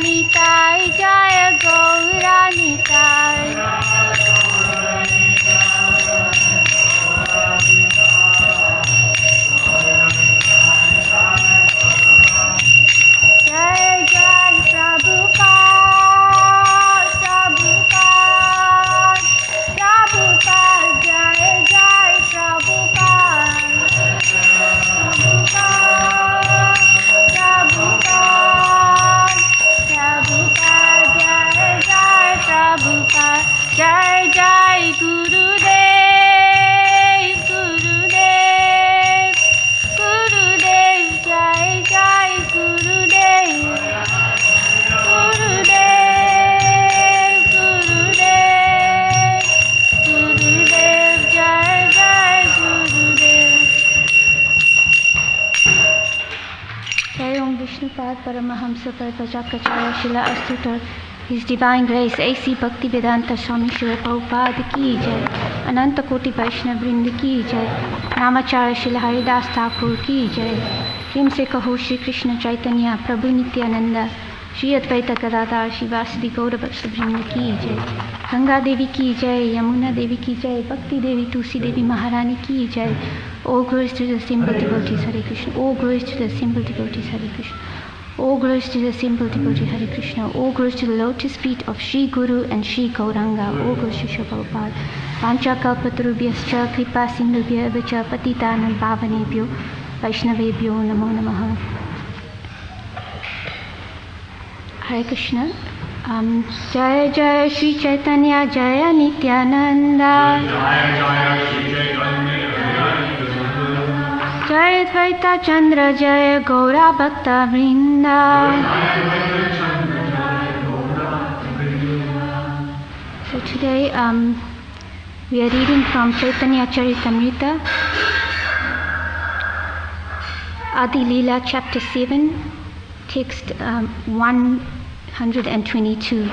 Nitai, Jaya Gaura Nitai. Jai Jai Prabhupada, Prabhupada, Prabhupada, Jai Jai Prabhupada, Prabhupada, Prabhupada, Jai Jai Prabhupada, Jai Jai Gurudev, Gurudev, Gurudev, Jai Jai Gurudev, Gurudev, Gurudev, Gurudev, Jai Jai Gurudev. Jai Om Vishnupad Paramahamsa Paripajapacharya Shila Astutar His Divine Grace A.C. Bhaktivedanta Swami Srila Prabhupada Ki Jai, Ananta Koti Vaishnava Vrinda Ki Jai, Namacharya Srila Haridas Thakur Ki Jai, Prem Se Kaho Shri Krishna Chaitanya Prabhu Nityananda Shri Advaita Gadadhar Shivasadi Gaura Bhatta Vrinda Ki Jai, Ganga Devi Ki Jai, Yamuna Devi Ki Jai, Bhakti Devi Tulsi Devi Maharani Ki Jai. All glories to the simple devotees, Hare Krishna. All glories to the simple devotees, Hare Krishna. All glories to the simple devotee, Hare Krishna. All glories to the lotus feet of Sri Guru and Sri Gauranga. All glories to Srila Prabhupada. Vancha kalpatarubhyascha kripa sindhubhya vacha patitanam pavanebhyo Vaishnavebhyo namo namaha. Hare Krishna. Jaya Jaya Sri Caitanya Jaya Nityananda. Jaya Advaita Chandra Jaya Gaura Bhakta Vrinda. So today we are reading from Caitanya Caritamrita, Adi-lila chapter 7, text 122.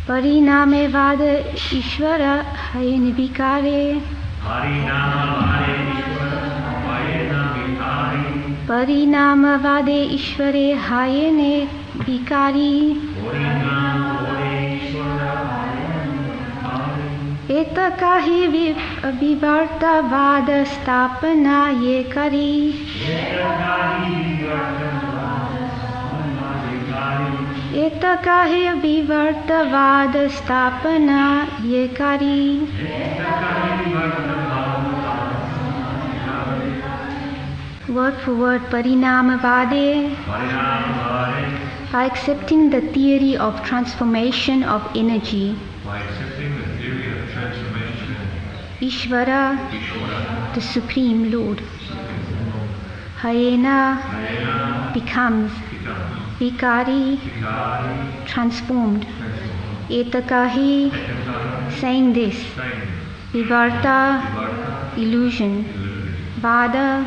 Pariname vada Ishvara hayani vikare. Parinama vade Ishvare hayane vikari. Eta kahi vivarta vada stapana ye kari. Eta kahi vivarta vada stapana ye kari. Word for word, Parinamavade. By accepting the theory of transformation of energy. Ishvara, the Supreme Lord. Hayena, becomes. Vikari, transformed. Etakahi, saying this. Vivarta, illusion. Vada,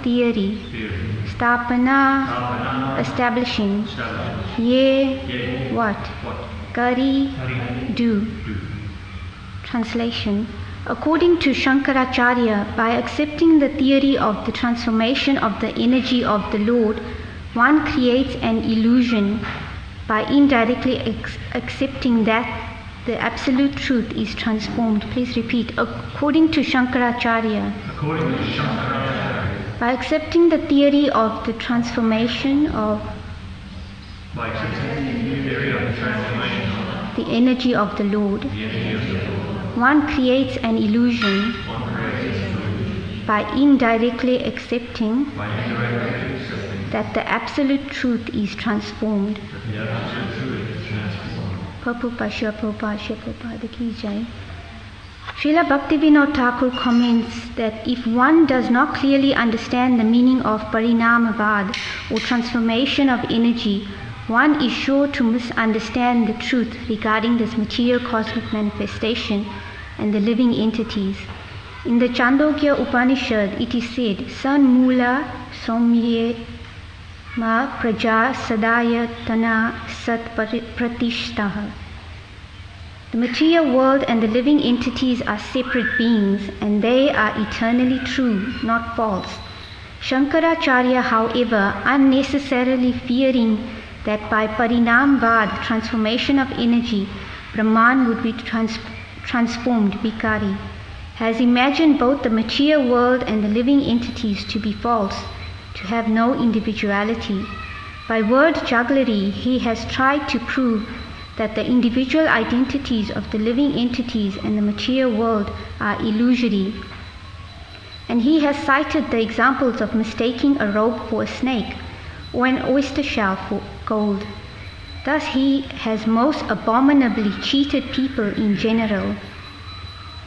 theory. Stapana, establishing. Ye, what? Kari, do. Translation. According to Shankaracharya, by accepting the theory of the transformation of the energy of the Lord, one creates an illusion by indirectly accepting that the absolute truth is transformed. Please repeat. According to Shankaracharya. By accepting the theory of the transformation of the energy of the Lord, one creates an illusion by indirectly accepting that the absolute truth is transformed. Srila Bhaktivinoda Thakur comments that if one does not clearly understand the meaning of Parinamavad or transformation of energy, one is sure to misunderstand the truth regarding this material cosmic manifestation and the living entities. In the Chandogya Upanishad, it is said, San Mula Somye Ma Praja Sadayatana Sat Pratishtaha. The material world and the living entities are separate beings, and they are eternally true, not false. Shankaracharya, however, unnecessarily fearing that by Parinamvad, transformation of energy, Brahman would be transformed, Vikari, has imagined both the material world and the living entities to be false, to have no individuality. By word jugglery, he has tried to prove that the individual identities of the living entities and the material world are illusory. And he has cited the examples of mistaking a rope for a snake or an oyster shell for gold. Thus he has most abominably cheated people in general.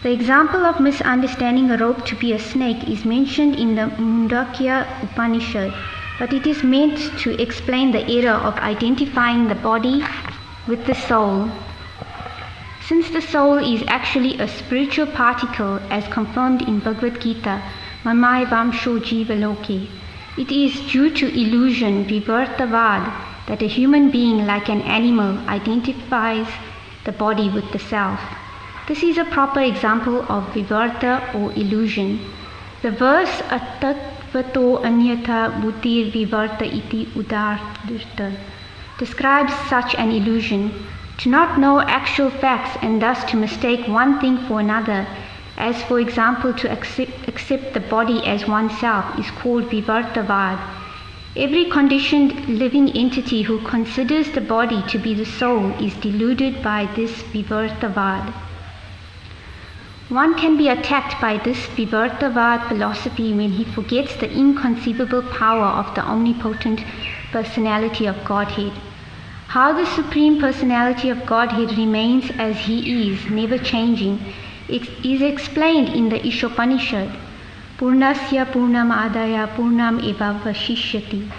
The example of misunderstanding a rope to be a snake is mentioned in the Mundakya Upanishad, but it is meant to explain the error of identifying the body with the soul. Since the soul is actually a spiritual particle, as confirmed in Bhagavad Gita, Mamai Vamsho Jiva Loke, it is due to illusion, Vivartavad, that a human being, like an animal, identifies the body with the self. This is a proper example of Vivarta or illusion. The verse Atatvato Anyatha Buddhir Vivarta iti Udarta describes such an illusion. To not know actual facts and thus to mistake one thing for another, as for example to accept the body as oneself, is called Vivartavad. Every conditioned living entity who considers the body to be the soul is deluded by this Vivartavad. One can be attacked by this Vivartavad philosophy when he forgets the inconceivable power of the omnipotent personality of Godhead. How the Supreme Personality of Godhead remains as he is, never changing, is explained in the Ishopanishad. Purnasya Purnam Adaya Purnam Eva Vashishyati.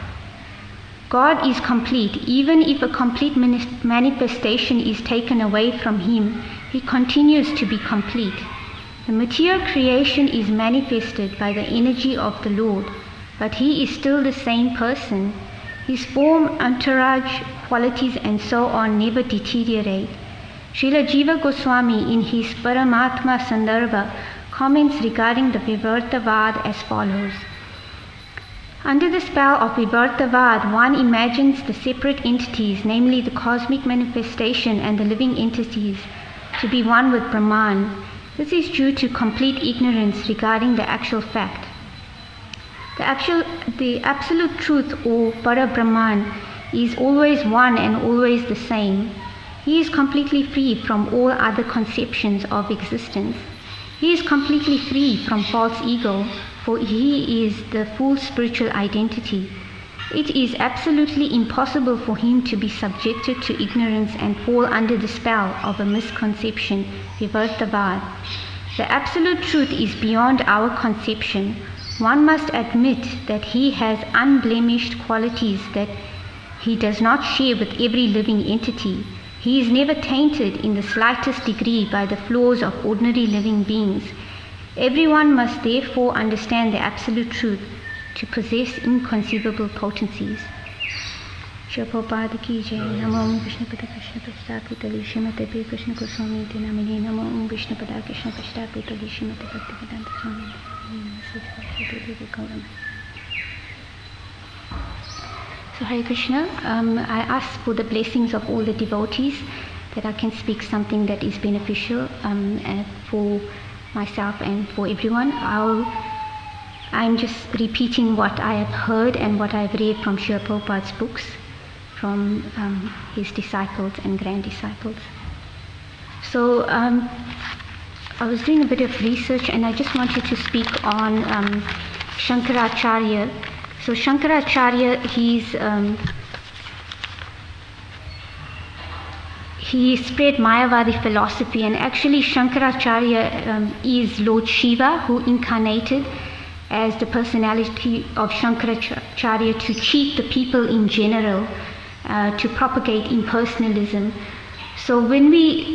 God is complete. Even if a complete manifestation is taken away from him, he continues to be complete. The material creation is manifested by the energy of the Lord, but he is still the same person. His form, entourage, qualities and so on never deteriorate. Srila Jiva Goswami in his Paramatma Sandarbha comments regarding the Vivartavad as follows. Under the spell of Vivartavad, one imagines the separate entities, namely the cosmic manifestation and the living entities, to be one with Brahman. This is due to complete ignorance regarding the actual fact. The absolute truth, or Para Brahman, is always one and always the same. He is completely free from all other conceptions of existence. He is completely free from false ego, for he is the full spiritual identity. It is absolutely impossible for him to be subjected to ignorance and fall under the spell of a misconception, Vivartavad. The absolute truth is beyond our conception. One must admit that he has unblemished qualities that he does not share with every living entity. He is never tainted in the slightest degree by the flaws of ordinary living beings. Everyone must therefore understand the absolute truth to possess inconceivable potencies. Prabhupada ki jai. Namo Vishnu Pada Krishna Pashta Putali Shrimate P. Krishna Goswami Iti Namine. Namo Vishnu Pada Krishna Pashta Putali Shrimate Bhaktivedanta Swami. So Hare Krishna, I ask for the blessings of all the devotees that I can speak something that is beneficial for myself and for everyone. I'm just repeating what I have heard and what I have read from Srila Prabhupada's books, from his disciples and grand disciples. So I was doing a bit of research and I just wanted to speak on Shankaracharya. So Shankaracharya, he spread Mayavadi philosophy, and actually Shankaracharya is Lord Shiva, who incarnated as the personality of Shankaracharya to cheat the people in general, to propagate impersonalism. So when we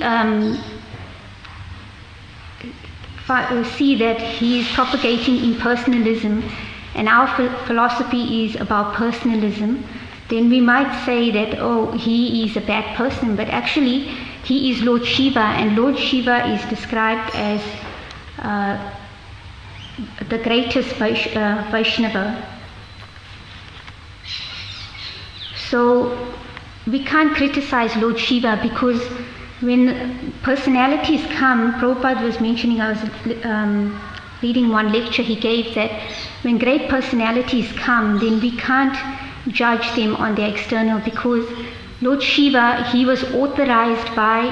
see that he is propagating impersonalism and our philosophy is about personalism, then we might say that, oh, he is a bad person, but actually he is Lord Shiva, and Lord Shiva is described as the greatest Vaishnava. So we can't criticize Lord Shiva, because when personalities come, Prabhupada was mentioning, I was reading one lecture he gave, that when great personalities come, then we can't judge them on their external, because Lord Shiva, he was authorized by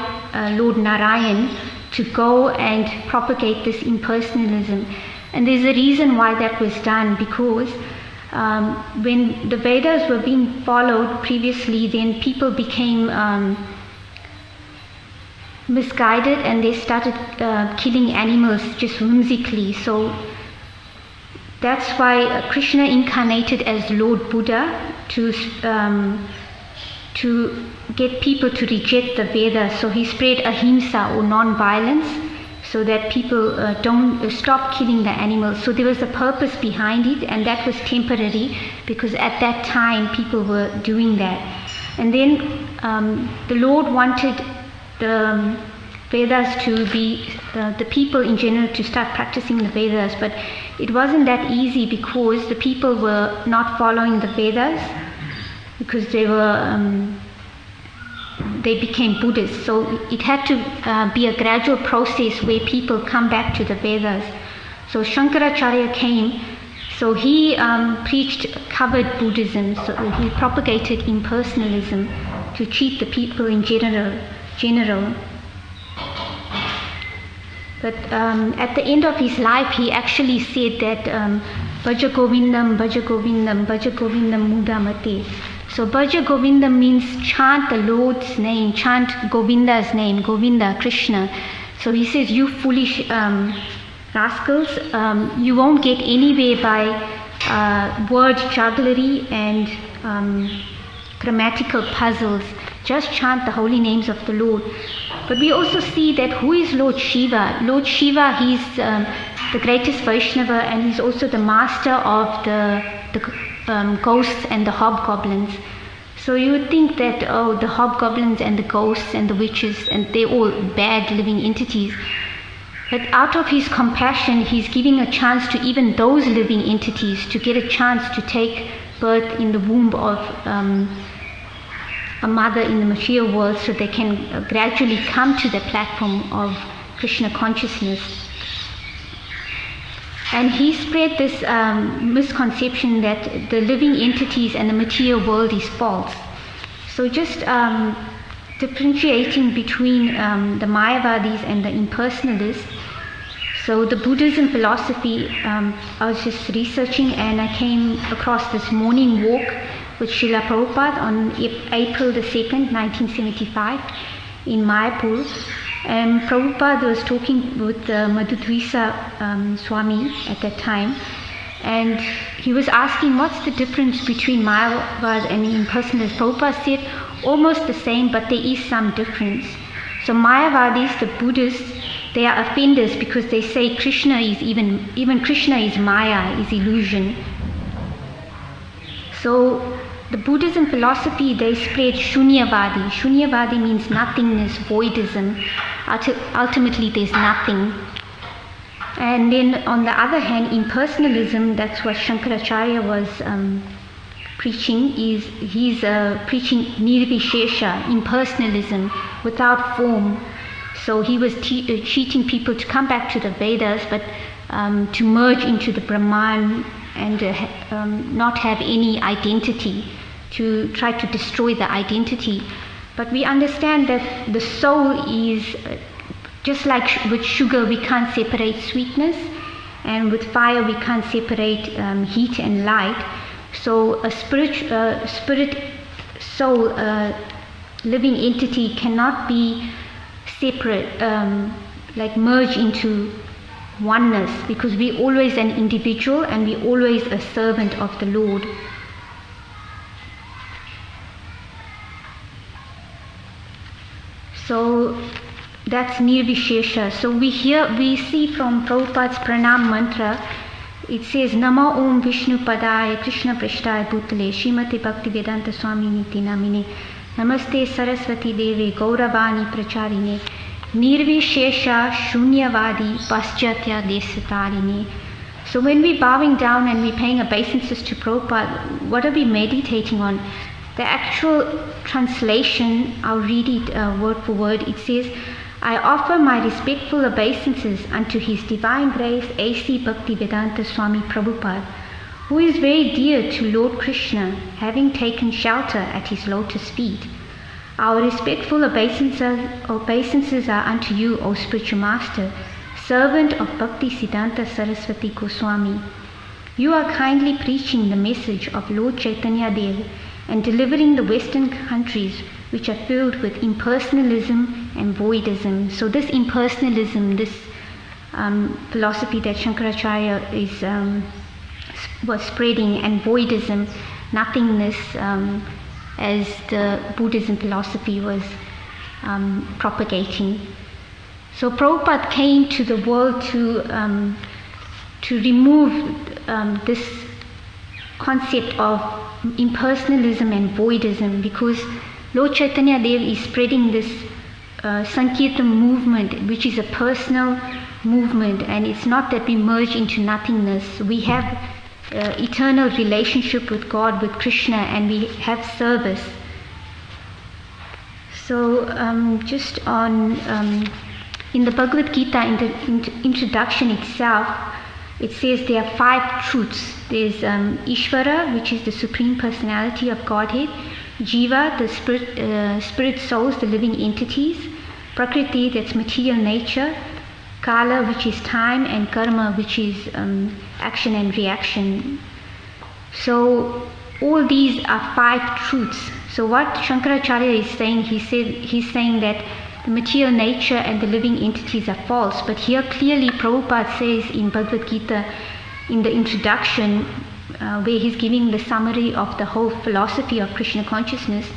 Lord Narayan to go and propagate this impersonalism. And there's a reason why that was done, because when the Vedas were being followed previously, then people became misguided and they started killing animals just whimsically. So that's why Krishna incarnated as Lord Buddha to get people to reject the Vedas. So he spread ahimsa, or non-violence, so that people don't stop killing the animals. So there was a purpose behind it, and that was temporary, because at that time people were doing that. And then the Lord wanted the Vedas to be, the people in general to start practicing the Vedas, but it wasn't that easy, because the people were not following the Vedas, because they became Buddhists. So it had to be a gradual process where people come back to the Vedas. So Shankaracharya came, so he preached covered Buddhism, so he propagated impersonalism to treat the people in general. But at the end of his life, he actually said that Bhaja Govindam, Bhaja Govindam, Bhaja Govindam Mudamate. So Bhaja Govindam means chant the Lord's name, chant Govinda's name, Govinda, Krishna. So he says, you foolish rascals, you won't get anywhere by word jugglery and grammatical puzzles. Just chant the holy names of the Lord. But we also see that who is Lord Shiva? Lord Shiva, he's the greatest Vaishnava, and he's also the master of the ghosts and the hobgoblins. So you would think that, the hobgoblins and the ghosts and the witches, and they're all bad living entities. But out of his compassion, he's giving a chance to even those living entities to get a chance to take birth in the womb of a mother in the material world, so they can gradually come to the platform of Krishna consciousness. And he spread this misconception that the living entities and the material world is false. So just differentiating between the Mayavadis and the impersonalists. So the Buddhism philosophy, I was just researching, and I came across this morning walk with Srila Prabhupada on April the 2nd, 1975 in Mayapur. And Prabhupada was talking with Madhudvisa Swami at that time, and he was asking what's the difference between Mayavad and impersonalists. Prabhupada said almost the same, but there is some difference. So Mayavadis, the Buddhists, they are offenders because they say Krishna is even Krishna is Maya, is illusion. So the Buddhism philosophy, they spread Shunyavadi. Shunyavadi means nothingness, voidism. Ultimately, there's nothing. And then on the other hand, impersonalism, that's what Shankaracharya was preaching, he's preaching nirvishesha, impersonalism, without form. So he was teaching people to come back to the Vedas, but to merge into the Brahman and not have any identity, to try to destroy the identity. But we understand that the soul is, just like with sugar we can't separate sweetness, and with fire we can't separate heat and light. So a spirit soul, living entity cannot be separate, like merge into oneness, because we're always an individual and we're always a servant of the Lord. So that's nirvishesha. So we see from Prabhupada's pranam mantra, it says Nama Om Vishnu Padaya Krishna Prashtaya Bhutale Srimati Bhakti Vedanta Swami Niti Namine Namaste Saraswati Devi Gauravani Pracharine Nirvishesha Shunyavadi Paschatya Desatarine. So when we're bowing down and we're paying obeisances to Prabhupada, what are we meditating on? The actual translation, I'll read it word for word. It says, I offer my respectful obeisances unto His Divine Grace A.C. Bhaktivedanta Swami Prabhupada, who is very dear to Lord Krishna, having taken shelter at His lotus feet. Our respectful obeisances are unto you, O Spiritual Master, servant of Bhakti Siddhanta Saraswati Goswami. You are kindly preaching the message of Lord Caitanya Dev and delivering the Western countries which are filled with impersonalism and voidism. So this impersonalism, this philosophy that Shankaracharya was spreading, and voidism, nothingness, as the Buddhism philosophy was propagating. So Prabhupada came to the world to remove this concept of impersonalism and voidism, because Lord Chaitanya Dev is spreading this Sankirtan movement, which is a personal movement, and it's not that we merge into nothingness. We have eternal relationship with God, with Krishna, and we have service. So just on in the Bhagavad Gita, in the introduction itself, it says there are 5 truths. There's Ishvara, which is the Supreme Personality of Godhead; Jiva, the spirit souls, the living entities; Prakriti, that's material nature; Kala, which is time; and Karma, which is action and reaction. So all these are 5 truths. So what Shankaracharya is saying, he's saying that the material nature and the living entities are false. But here clearly Prabhupada says in Bhagavad Gita, in the introduction, where he's giving the summary of the whole philosophy of Krishna consciousness,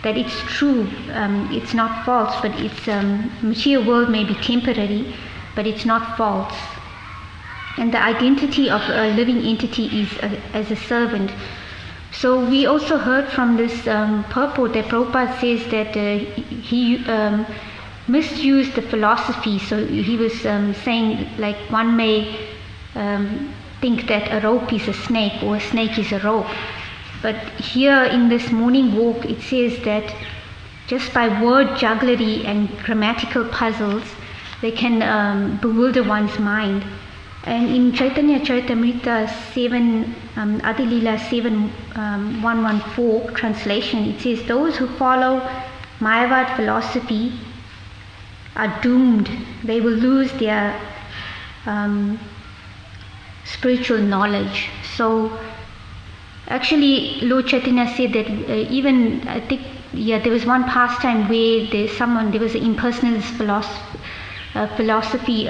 that it's true, it's not false, but it's material world may be temporary, but it's not false. And the identity of a living entity is as a servant. So we also heard from this purport that Prabhupada says that he misused the philosophy. So he was saying, like, one may think that a rope is a snake or a snake is a rope. But here in this morning walk, it says that just by word jugglery and grammatical puzzles, they can bewilder one's mind. And in Caitanya Caritamrita 7, Adi-lila 7.114 translation, it says, those who follow Mayavad philosophy are doomed. They will lose their spiritual knowledge. So actually Lord Chaitanya said that even, I think, there was one pastime where there was an impersonalist philosophy,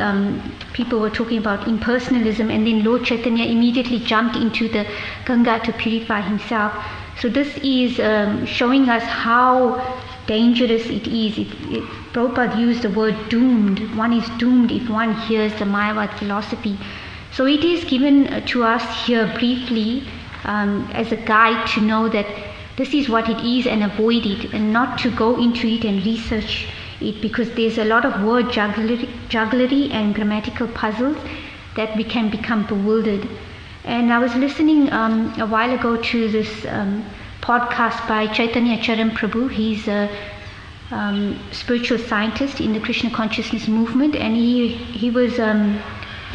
people were talking about impersonalism, and then Lord Chaitanya immediately jumped into the Ganga to purify himself. So this is showing us how dangerous it is. Prabhupada used the word doomed. One is doomed if one hears the Mayavad philosophy. So it is given to us here briefly as a guide to know that this is what it is and avoid it, and not to go into it and research it, because there's a lot of word jugglery and grammatical puzzles that we can become bewildered. And I was listening a while ago to this podcast by Caitanya Caritamrita. He's a spiritual scientist in the Krishna consciousness movement, and he was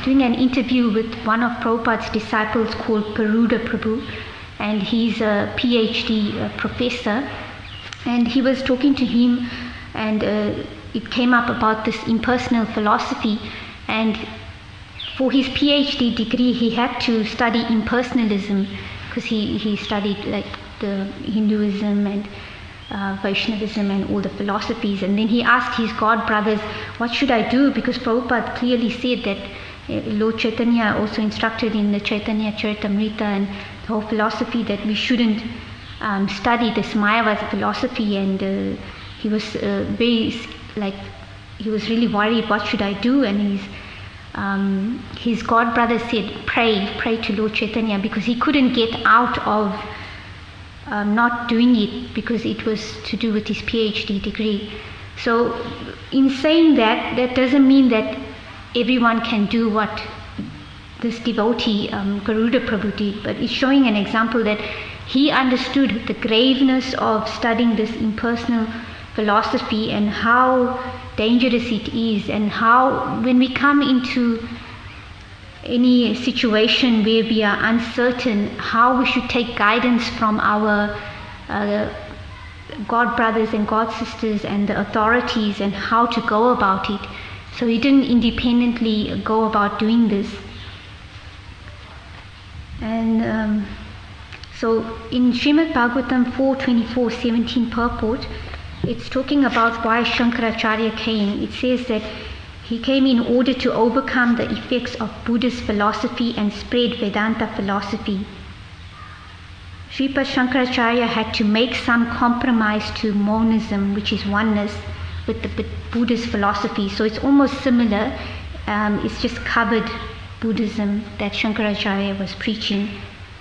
doing an interview with one of Prabhupada's disciples called Garuda Prabhu, and he's a PhD professor, and he was talking to him, and it came up about this impersonal philosophy, and for his PhD degree he had to study impersonalism, because he studied like the Hinduism and Vaishnavism and all the philosophies. And then he asked his god brothers, what should I do? Because Prabhupada clearly said that Lord Chaitanya also instructed in the Caitanya Caritamrita and the whole philosophy that we shouldn't study this Mayavad philosophy, and he was he was really worried, what should I do? And his god brother said, pray to Lord Chaitanya, because he couldn't get out of not doing it, because it was to do with his PhD degree. So in saying that, that doesn't mean that everyone can do what this devotee, Garuda Prabhu did, but it's showing an example that he understood the graveness of studying this impersonal philosophy and how dangerous it is, and how when we come into any situation where we are uncertain, how we should take guidance from our God brothers and God sisters and the authorities, and how to go about it. So he didn't independently go about doing this. And so in Srimad Bhagavatam 4:24-17 purport, it's talking about why Shankaracharya came. It says that he came in order to overcome the effects of Buddhist philosophy and spread Vedanta philosophy. Sripad Shankaracharya had to make some compromise to monism, which is oneness, with the Buddhist philosophy. So it's almost similar. It's just covered Buddhism that Shankaracharya was preaching.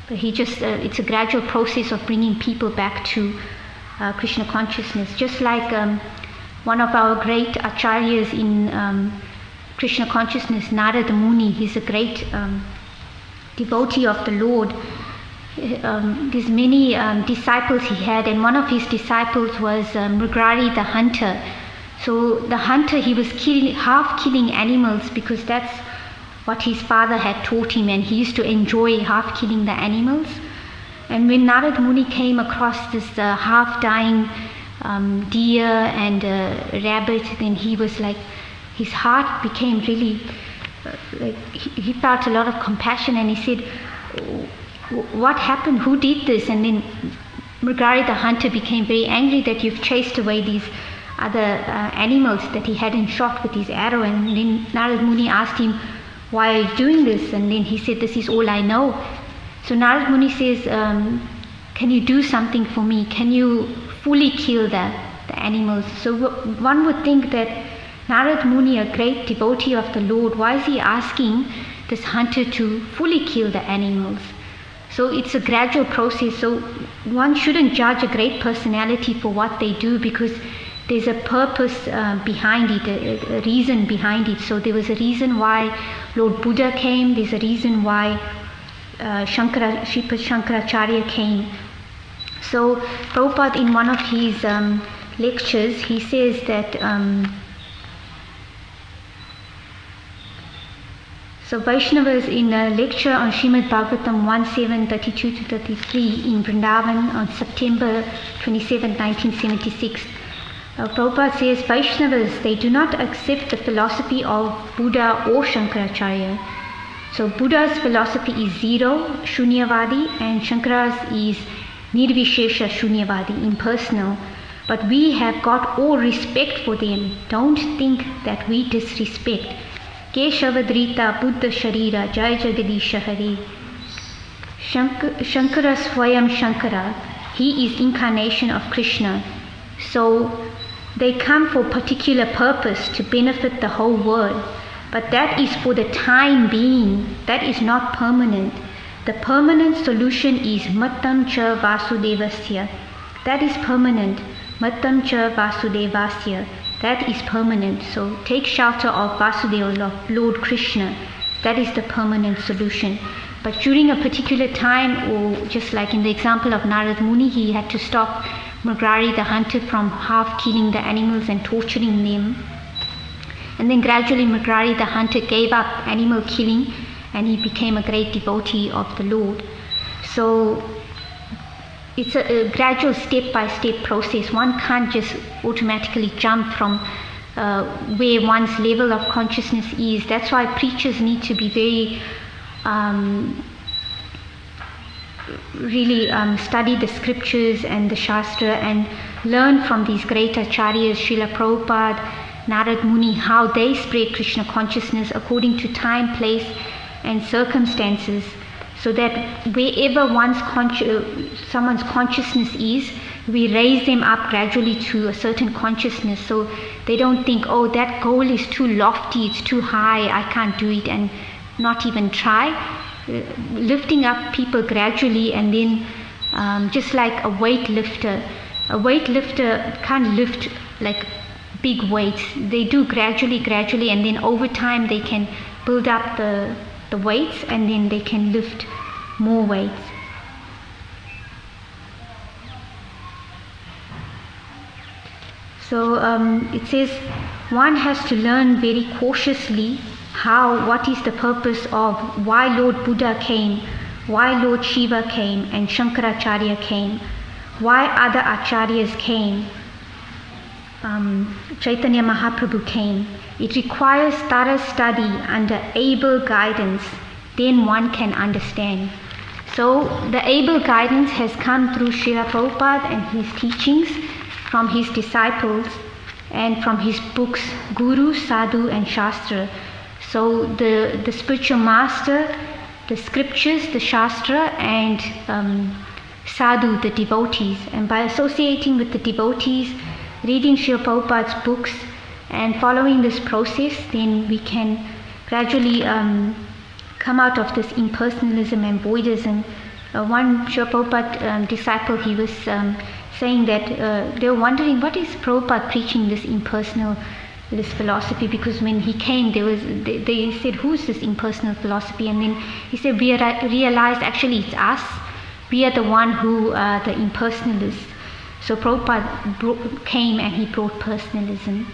But it's a gradual process of bringing people back to Krishna consciousness. Just like one of our great acharyas in Krishna consciousness, Narada Muni, he's a great devotee of the Lord. There's many disciples he had, and one of his disciples was Mrigali the hunter. So the hunter, he was half killing animals because that's what his father had taught him, and he used to enjoy half killing the animals. And when Narad Muni came across this half-dying deer and rabbit, then he was like, his heart became really, he felt a lot of compassion, and he said, what happened? Who did this? And then Mrigali the hunter became very angry that you've chased away these other animals that he hadn't shot with his arrow. And then Narad Muni asked him, why are you doing this? And then he said, this is all I know. So Narad Muni says, can you do something for me? Can you fully kill the animals? So one would think that Narad Muni, a great devotee of the Lord, why is he asking this hunter to fully kill the animals? So it's a gradual process. So one shouldn't judge a great personality for what they do, because there's a purpose behind it, a reason behind it. So there was a reason why Lord Buddha came. There's a reason why Sripad Shankaracharya came. So Prabhupada, in one of his lectures, he says that so Vaishnavas, in a lecture on Srimad Bhagavatam 1:7:32-33 in Vrindavan on September 27, 1976, Prabhupada says, Vaishnavas, they do not accept the philosophy of Buddha or Shankaracharya. So Buddha's philosophy is zero, Shunyavadi, and Shankara's is Nirvishesha Shunyavadi, impersonal. But we have got all respect for them. Don't think that we disrespect. Keshavadrita Buddha Sharira Jai Jagadisha Hare. Shankara Swayam Shankara, he is incarnation of Krishna. So they come for particular purpose to benefit the whole world. But that is for the time being. That is not permanent. The permanent solution is Mattam Cha Vasudevasya. That is permanent. Mattam Cha Vasudevasya. That is permanent. So take shelter of Vasudeva, Lord Krishna. That is the permanent solution. But during a particular time, or just like in the example of Narad Muni, he had to stop Mrigali the hunter from half killing the animals and torturing them. And then gradually Mrigali the hunter gave up animal killing, and he became a great devotee of the Lord. So it's a gradual step-by-step process. One can't just automatically jump from where one's level of consciousness is. That's why preachers need to be very really study the scriptures and the Shastra and learn from these great acharyas, Srila Prabhupada, Narad Muni, how they spread Krishna consciousness according to time, place and circumstances, so that wherever someone's consciousness is, we raise them up gradually to a certain consciousness, so they don't think, oh, that goal is too lofty, it's too high, I can't do it, and not even try. Lifting up people gradually, and then just like a weightlifter can't lift like big weights. They do gradually, and then over time they can build up the the weights, and then they can lift more weights. So it says one has to learn very cautiously what is the purpose of why Lord Buddha came, why Lord Shiva came, and Shankaracharya came, why other acharyas came, Chaitanya Mahaprabhu came. It requires thorough study under able guidance, then one can understand. So the able guidance has come through Srila Prabhupada and his teachings from his disciples and from his books, Guru, Sadhu and Shastra. So the spiritual master, the scriptures, the Shastra, and Sadhu, the devotees. And by associating with the devotees, reading Srila Prabhupada's books and following this process, then we can gradually come out of this impersonalism and voidism. One Srila Prabhupada disciple, he was saying that they were wondering, what is Prabhupada preaching this impersonal, this philosophy? Because when he came, they said, who's this impersonal philosophy? And then he said, we realized actually it's us. We are the one who are the impersonalists. So Prabhupada came and he brought personalism.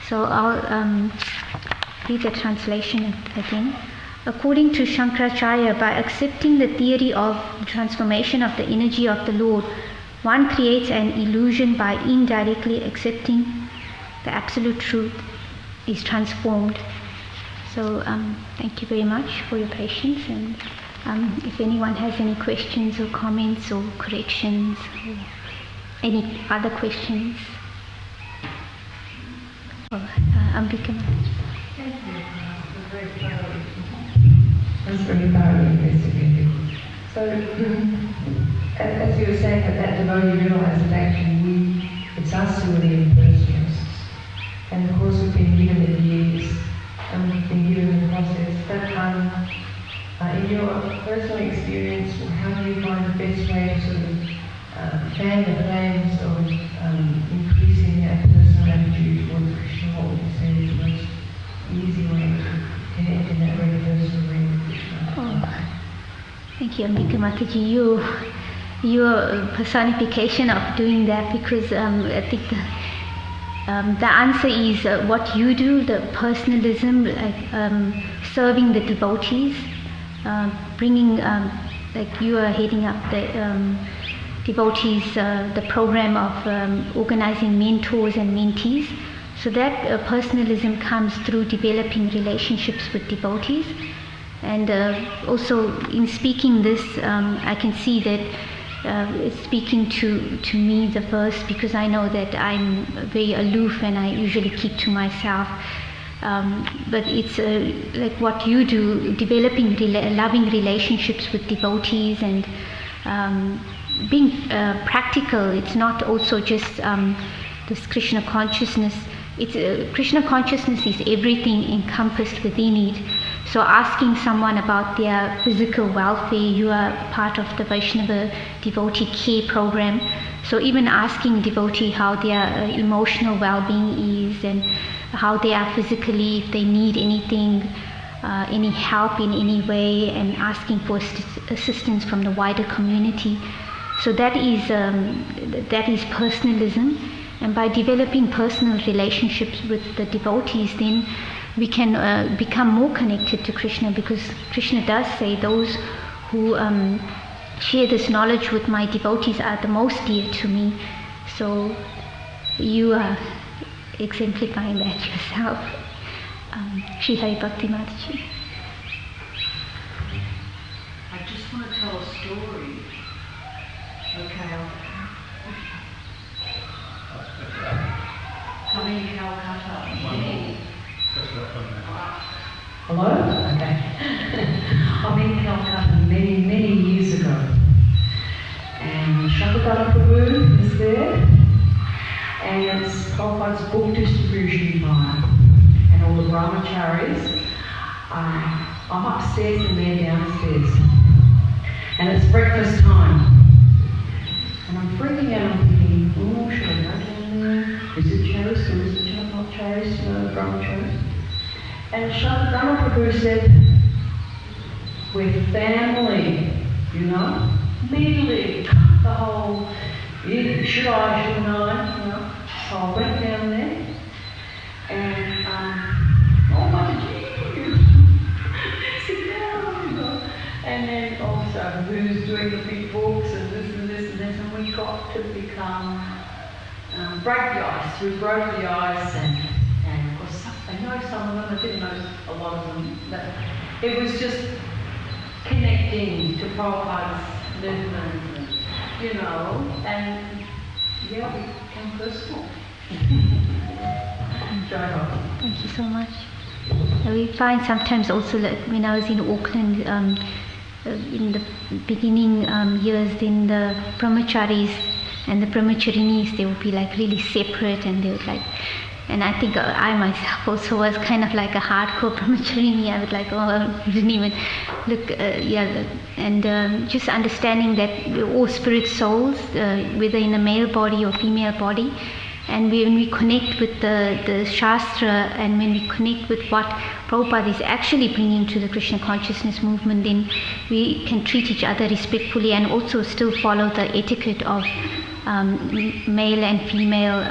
So I'll read the translation again. According to Shankaracharya, by accepting the theory of transformation of the energy of the Lord, one creates an illusion. By indirectly accepting the absolute truth is transformed. So thank you very much for your patience, and if anyone has any questions or comments or corrections or any other questions. Ambika. Thank you. That's very thoroughly investigated. So, as you were saying, that devotee realized that actually it's us who are the impersonalists. And of course we've been given the years, and we've been given the process. But in your personal experience, how do you find the best way to sort of fan the flames of increasing our personal attitude towards Krishna? What would you say is the most easy way to connect in that very personal way with Krishna? Oh, thank you, Ambika Mataji. You're a personification of doing that, because I think the answer is what you do, the personalism, like serving the devotees, bringing, like you are heading up the devotees, the program of organizing mentors and mentees. So that personalism comes through developing relationships with devotees. And also in speaking this, I can see that it's speaking to me the first, because I know that I'm very aloof and I usually keep to myself. But it's like what you do, developing loving relationships with devotees and being practical. It's not also just this Krishna consciousness. It's Krishna consciousness is everything encompassed within it. So asking someone about their physical welfare, you are part of the Vaishnava devotee care program. So even asking devotee how their emotional well-being is and how they are physically, if they need anything, any help in any way, and asking for assistance from the wider community. So that is personalism. And by developing personal relationships with the devotees, then we can become more connected to Krishna, because Krishna does say those who share this knowledge with my devotees are the most dear to me. So you are exemplifying that yourself. Shri Hari Bhakti Mataji. I just want to tell a story. Okay. Coming to Calcutta. Hello? Okay. I've been in Calcutta many years ago. And Shankardana Prabhu is there. And it's Prabhupada's book distribution time. And all the brahmacharis. I'm upstairs and they're downstairs. And it's breakfast time. And I'm freaking out. I'm thinking, oh, should I go down there? Is it charis or is it not charis, brahmacharis? And Shankardana Prabhu said, with family, you know, immediately the whole, should I, shouldn't I, you know. So I went down there and, oh my God, sit down, you know. And then also who's doing the big books and this and this and this, and we got to become, break the ice. We broke the ice and of course I know some of them, I didn't know a lot of them, but it was just connecting to Prabhupada's movement, and, you know, and yeah, we became personal. Thank you so much. We find sometimes also, like when I was in Auckland, in the beginning years, then the brahmacharis and the brahmacharinis, they would be like really separate, and they would like, and I think I myself also was kind of like a hardcore brahmacharini. I would like, I didn't even look, and just understanding that we're all spirit souls, whether in a male body or female body. And when we connect with the Shastra, and when we connect with what Prabhupada is actually bringing to the Krishna consciousness movement, then we can treat each other respectfully and also still follow the etiquette of male and female,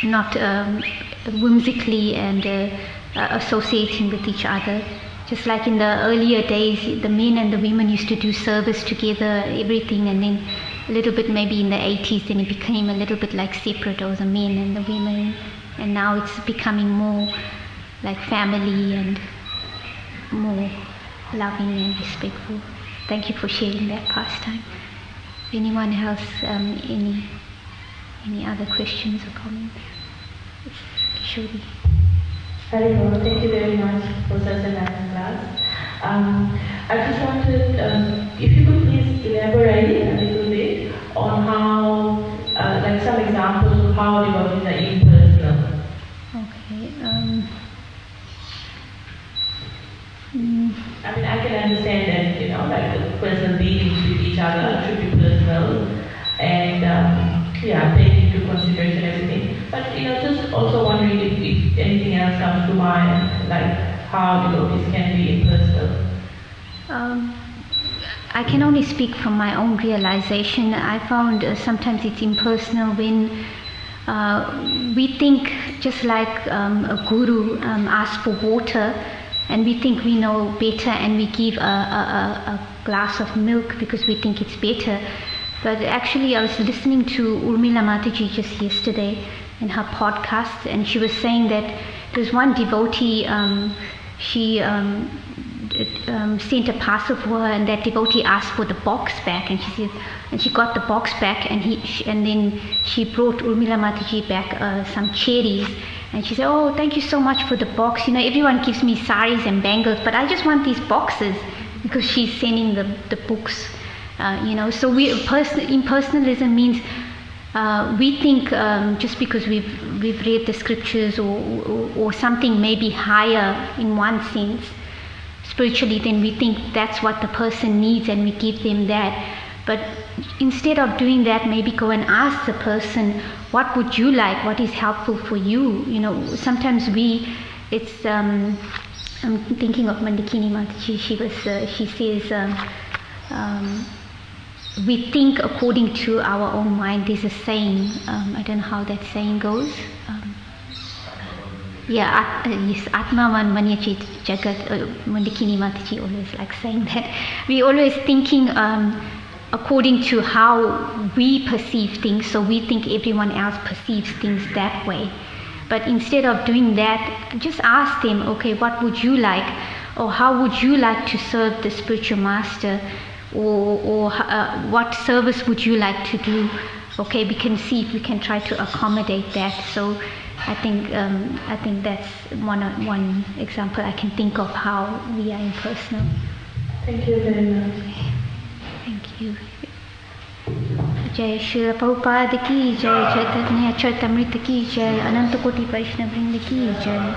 not whimsically and associating with each other. Just like in the earlier days, the men and the women used to do service together, everything, and then a little bit maybe in the 80s, then it became a little bit like separate, or the men and the women, and now it's becoming more like family and more loving and respectful. Thank you for sharing that pastime. Anyone else, any other questions or comments? Shuri. Haribol, thank you very much for such a nice class. I just wanted, if you could please elaborate a little bit on how, like some examples of how devotees are impersonal. Okay. I mean, I can understand that, you know, like the personal dealings with each other should be personal, and take into consideration everything. But, you know, just also wondering if anything else comes to mind, like how devotees can be impersonal. I can only speak from my own realization. I found sometimes it's impersonal when we think, just like a guru asks for water, and we think we know better, and we give a glass of milk because we think it's better. But actually, I was listening to Urmila Mataji just yesterday in her podcast, and she was saying that there's one devotee, she sent a parcel for her, and that devotee asked for the box back, and she said, and she got the box back, and then she brought Urmila Mataji back some cherries, and she said, "Oh, thank you so much for the box. You know, everyone gives me saris and bangles, but I just want these boxes," because she's sending the books. So impersonalism means we think just because we've read the scriptures or something maybe higher in one sense spiritually, then we think that's what the person needs and we give them that. But instead of doing that, maybe go and ask the person, what would you like? What is helpful for you? You know, sometimes I'm thinking of Mandakini Mataji. She says, we think according to our own mind. There's a saying, I don't know how that saying goes. Yes, Atmavan Manyachit Jagat. Mandakini Mataji always like saying that. We're always thinking according to how we perceive things, so we think everyone else perceives things that way. But instead of doing that, just ask them, okay, what would you like? Or how would you like to serve the spiritual master? Or what service would you like to do? Okay, we can see if we can try to accommodate that. So I think that's one example I can think of how we are impersonal. Thank you very much. Thank you. Jai Srila Prabhupada ki jai, Caitanya Caritamrita ki jai, Ananta Koti Vaishnava Vrinda ki jai.